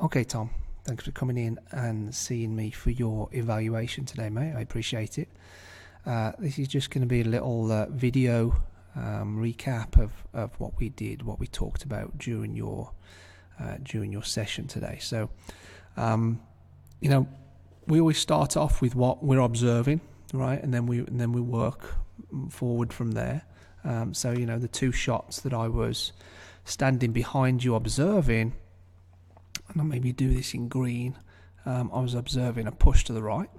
Okay, Tom, thanks for coming in and seeing me for your evaluation today, mate. I appreciate it. This is just going to be a little video recap of what we did, what we talked about during your session today. So, we always start off with what we're observing, right, and then we work forward from there. So, the two shots that I was standing behind you observing, and I'll maybe do this in green. I was observing a push to the right.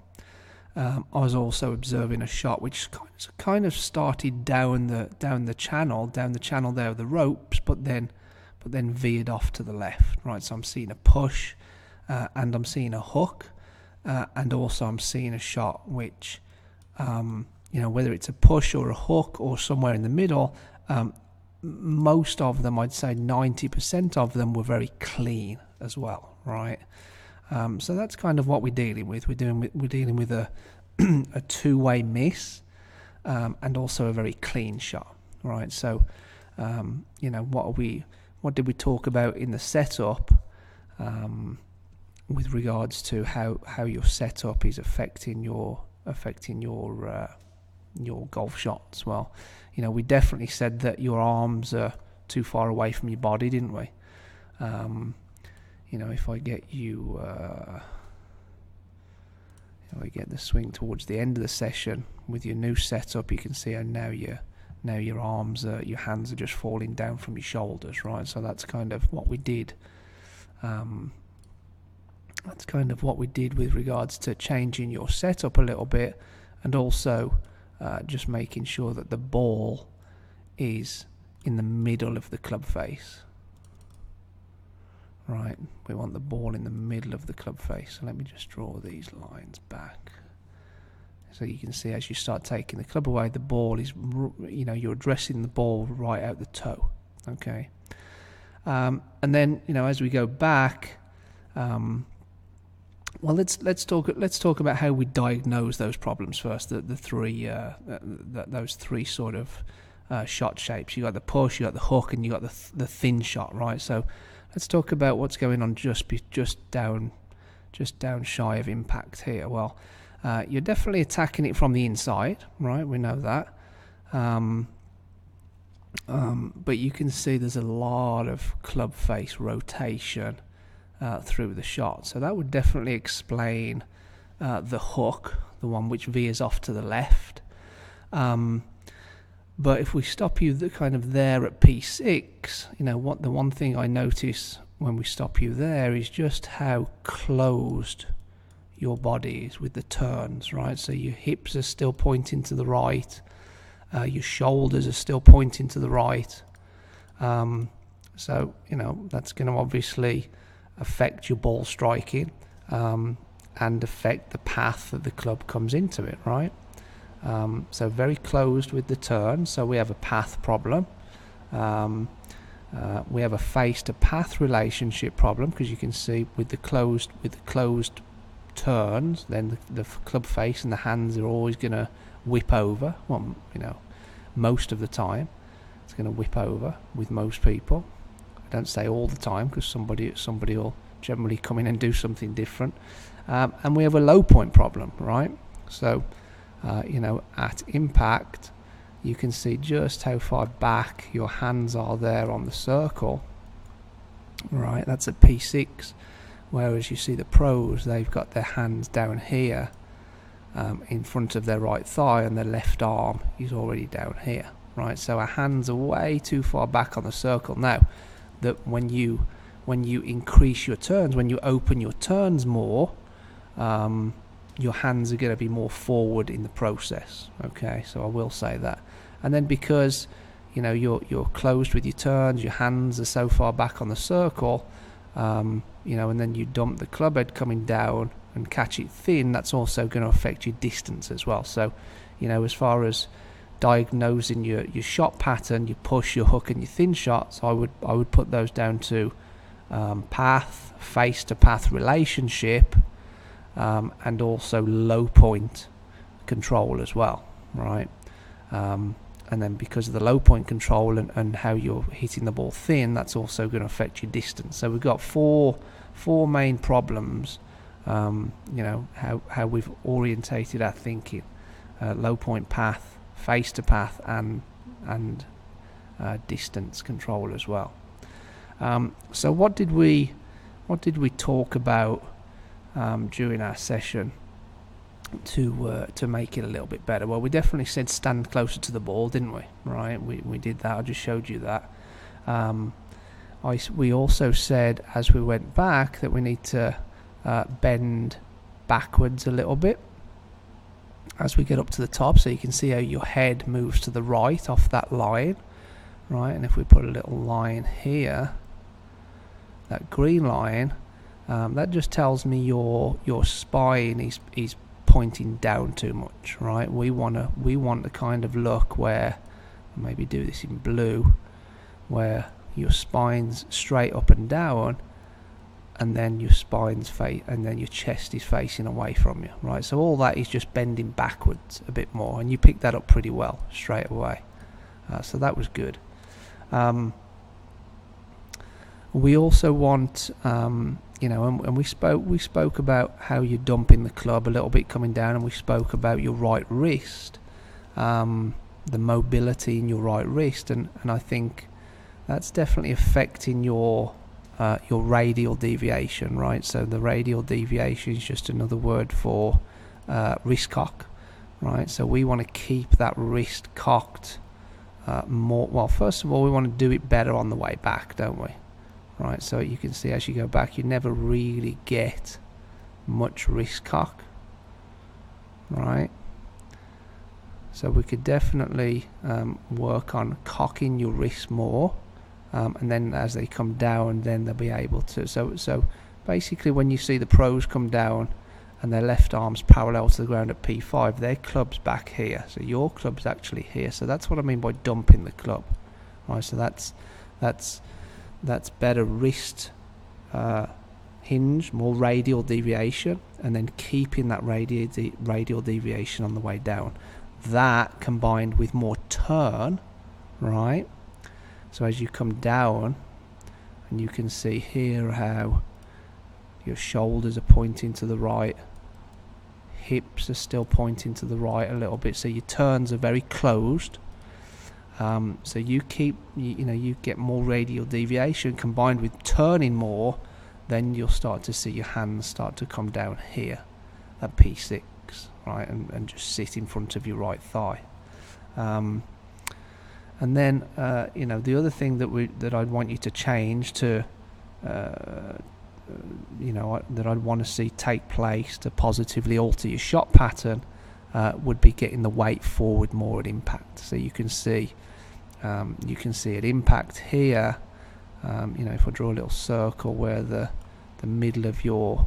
I was also observing a shot which kind of started down the channel there of the ropes, but then veered off to the left. Right, so I'm seeing a push, and I'm seeing a hook, and also I'm seeing a shot which, whether it's a push or a hook or somewhere in the middle. Most of them, I'd say 90% of them, were very clean as well, right? So that's kind of what we're dealing with. We're dealing with a a two-way miss, and also a very clean shot, right? So, what did we talk about in the setup, with regards to how your setup is affecting your golf shots? Well, we definitely said that your arms are too far away from your body, didn't we? If I get you, if I get the swing towards the end of the session with your new setup, you can see how now your arms, your hands are just falling down from your shoulders, right? So that's kind of what we did. That's kind of what we did with regards to changing your setup a little bit, and also just making sure that the ball is in the middle of the club face. Right, we want the ball in the middle of the club face. So let me just draw these lines back. So you can see as you start taking the club away, the ball is, you're addressing the ball right out the toe. Okay. And then, as we go back, well, let's talk about how we diagnose those problems first. Those three sort of shot shapes. You got the push, you got the hook, and you got the thin shot, right? So let's talk about what's going on just down shy of impact here. Well, you're definitely attacking it from the inside, right? We know that. But you can see there's a lot of club face rotation through the shot. So that would definitely explain the hook, the one which veers off to the left. But if we stop you kind of there at P6, the one thing I notice when we stop you there is just how closed your body is with the turns, right? So your hips are still pointing to the right, your shoulders are still pointing to the right. So that's going to obviously affect your ball striking, and affect the path that the club comes into it, right? So very closed with the turn, so we have a path problem. We have a face to path relationship problem, because you can see with the closed turns, then the club face and the hands are always going to whip over. Well, most of the time it's going to whip over with most people. I don't say all the time, because somebody will generally come in and do something different. And we have a low point problem, right? So at impact, you can see just how far back your hands are there on the circle, right? That's at P6, whereas you see the pros, they've got their hands down here, in front of their right thigh, and their left arm is already down here, right? So our hands are way too far back on the circle. Now, that when you increase your turns, when you open your turns more, your hands are going to be more forward in the process. Okay, so I will say that. And then because you're closed with your turns, your hands are so far back on the circle, and then you dump the club head coming down and catch it thin, that's also going to affect your distance as well. So as far as diagnosing your shot pattern, your push, your hook, and your thin shots, I would put those down to path, face to path relationship, and also low point control as well, right? And then because of the low point control and how you're hitting the ball thin, that's also going to affect your distance. So we've got four four main problems. How we've orientated our thinking: low point path, face to path, and distance control as well. So what did we talk about during our session to make it a little bit better? Well, we definitely said stand closer to the ball, didn't we? Right, we did that. I just showed you that. We also said, as we went back, that we need to bend backwards a little bit as we get up to the top, so you can see how your head moves to the right off that line, right? And if we put a little line here, that green line, that just tells me your spine is pointing down too much, right? We want the kind of look where, maybe do this in blue, where your spine's straight up and down, and then your and then your chest is facing away from you, right? So all that is just bending backwards a bit more, and you picked that up pretty well straight away. So that was good. We also want, and we spoke about how you're dumping the club a little bit coming down, and we spoke about your right wrist, the mobility in your right wrist, and I think that's definitely affecting your radial deviation, right? So the radial deviation is just another word for wrist cock, right? So we want to keep that wrist cocked more. Well, first of all, we want to do it better on the way back, don't we? Right, so you can see as you go back, you never really get much wrist cock, right? So we could definitely work on cocking your wrists more, and then as they come down, then they'll be able to. So basically, when you see the pros come down and their left arm's parallel to the ground at P5, their club's back here. So your club's actually here. So that's what I mean by dumping the club, right? So that's better wrist hinge, more radial deviation, and then keeping that radial deviation on the way down. That combined with more turn, right? So as you come down, and you can see here how your shoulders are pointing to the right, hips are still pointing to the right a little bit, so your turns are very closed. So you get more radial deviation combined with turning more, then you'll start to see your hands start to come down here at P6, right, and just sit in front of your right thigh. And then the other thing that I'd want you to change to that I'd want to see take place to positively alter your shot pattern would be getting the weight forward more at impact. So you can see at impact here, if I draw a little circle where the middle of your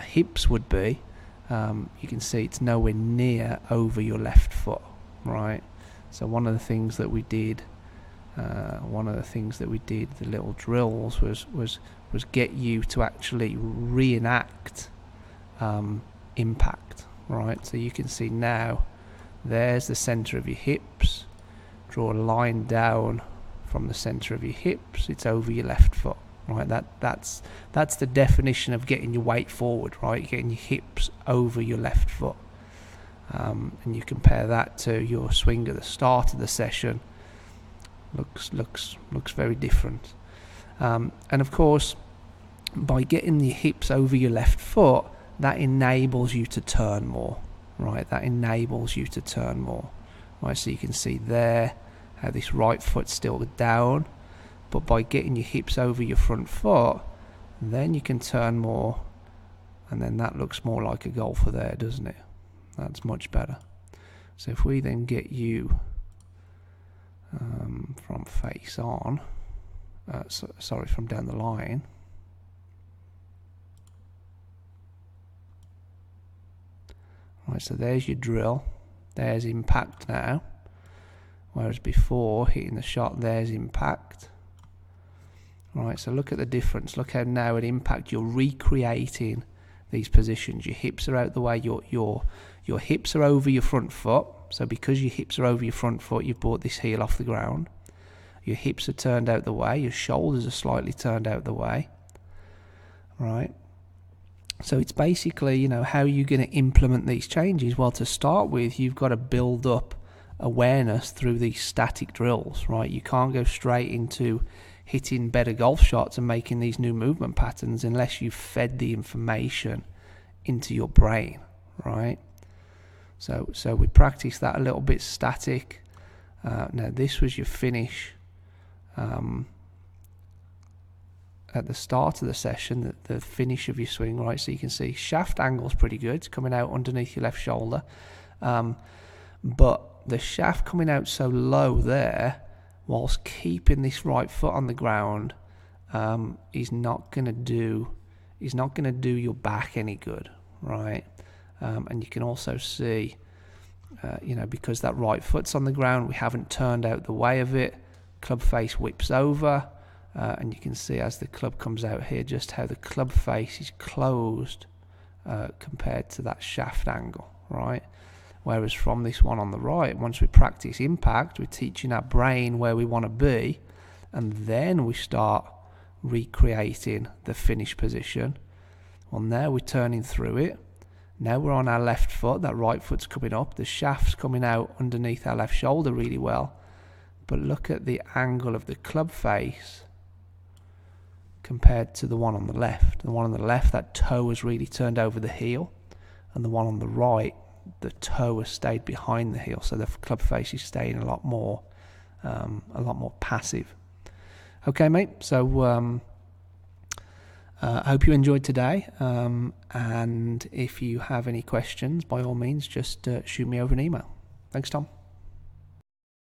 hips would be, you can see it's nowhere near over your left foot, right? So one of the things that we did, the little drills, was get you to actually reenact impact, right? So you can see now, there's the center of your hips. Draw a line down from the center of your hips. It's over your left foot, right? That's the definition of getting your weight forward, right? Getting your hips over your left foot. And you compare that to your swing at the start of the session. Looks very different. And of course, by getting your hips over your left foot, that enables you to turn more, right? That enables you to turn more, right? So you can see there how this right foot's still down, but by getting your hips over your front foot, then you can turn more, and then that looks more like a golfer there, doesn't it? That's much better. So if we then get you from face on, from down the line, right, so there's your drill, there's impact now, whereas before hitting the shot, there's impact. Right, so look at the difference. Look how now at impact you're recreating these positions. Your hips are out the way, your hips are over your front foot. So because your hips are over your front foot, you've brought this heel off the ground. Your hips are turned out the way. Your shoulders are slightly turned out the way. Right? So it's basically, how are you going to implement these changes? Well, to start with, you've got to build up awareness through these static drills, right? You can't go straight into hitting better golf shots and making these new movement patterns unless you've fed the information into your brain, right? So we practice that a little bit static. Now this was your finish at the start of the session, the finish of your swing, right? So you can see shaft angle's pretty good. It's coming out underneath your left shoulder. But the shaft coming out so low there, whilst keeping this right foot on the ground, is not going to do your back any good, right? And you can also see, because that right foot's on the ground, we haven't turned out the way of it. Club face whips over. And you can see as the club comes out here just how the club face is closed compared to that shaft angle, right? Whereas from this one on the right, once we practice impact, we're teaching our brain where we want to be, and then we start recreating the finish position. Well, now we're turning through it. Now we're on our left foot, that right foot's coming up, the shaft's coming out underneath our left shoulder really well. But look at the angle of the club face compared to the one on the left. The one on the left, that toe has really turned over the heel, and the one on the right, the toe has stayed behind the heel, so the club face is staying a lot more passive. Okay, mate. So I hope you enjoyed today, and if you have any questions, by all means, just shoot me over an email. Thanks, Tom.